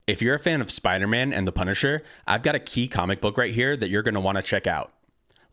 If you're a fan of Spider-Man and the Punisher, I've got a key comic book right here that you're going to want to check out.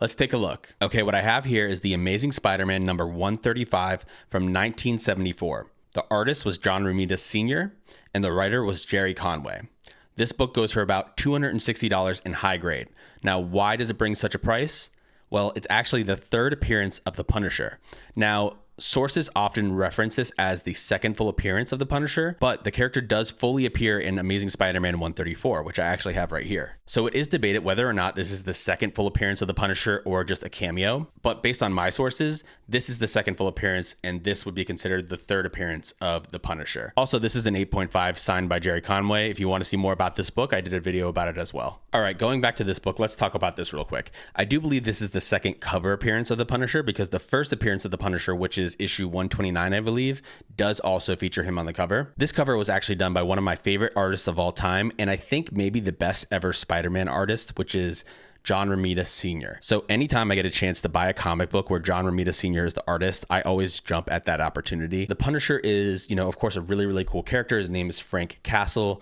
Let's take a look. Okay, what I have here is the Amazing Spider-Man number 135 from 1974. The artist was John Romita Sr., and the writer was Jerry Conway. This book goes for about $260 in high grade. Now, why does it bring such a price? Well, it's actually the third appearance of the Punisher. Now, sources often reference this as the second full appearance of the Punisher, but the character does fully appear in Amazing Spider-Man 134, which I actually have right here. So it is debated whether or not this is the second full appearance of the Punisher or just a cameo, but based on my sources, this is the second full appearance, and this would be considered the third appearance of the Punisher. Also, this is an 8.5 signed by Jerry Conway. If you want to see more about this book, I did a video about it as well. All right, going back to this book, let's talk about this real quick. I do believe this is the second cover appearance of the Punisher because the first appearance of the Punisher, which is issue 129, I believe, does also feature him on the cover. This cover was actually done by one of my favorite artists of all time, and I think maybe the best ever Spider-Man artist, which is John Romita Sr. So anytime I get a chance to buy a comic book where John Romita Sr. is the artist, I always jump at that opportunity. The Punisher is, of course, a really, really cool character. His name is Frank Castle.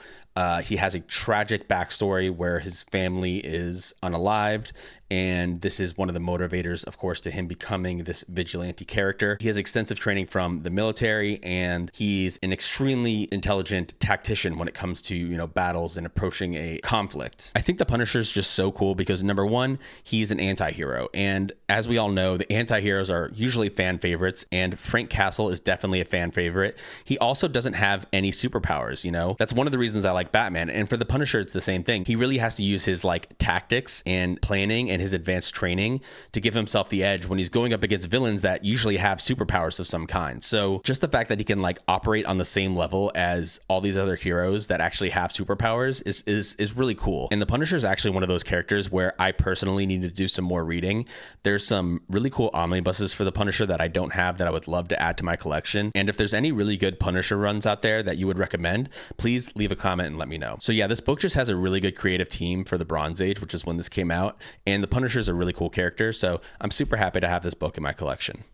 He has a tragic backstory where his family is unalived, and this is one of the motivators, of course, to him becoming this vigilante character. He has extensive training from the military, and he's an extremely intelligent tactician when it comes to, battles and approaching a conflict. I think the Punisher is just so cool because, number one, he's an anti-hero, and as we all know, the anti-heroes are usually fan favorites, and Frank Castle is definitely a fan favorite. He also doesn't have any superpowers, That's one of the reasons I like Batman, and for the Punisher, it's the same thing. He really has to use his tactics and planning and his advanced training to give himself the edge when he's going up against villains that usually have superpowers of some kind. So just the fact that he can operate on the same level as all these other heroes that actually have superpowers is really cool. And the Punisher is actually one of those characters where I personally need to do some more reading. There's some really cool omnibuses for the Punisher that I don't have that I would love to add to my collection. And if there's any really good Punisher runs out there that you would recommend, please leave a comment and let me know. So yeah, this book just has a really good creative team for the Bronze Age, which is when this came out, and the Punisher is a really cool character, so I'm super happy to have this book in my collection.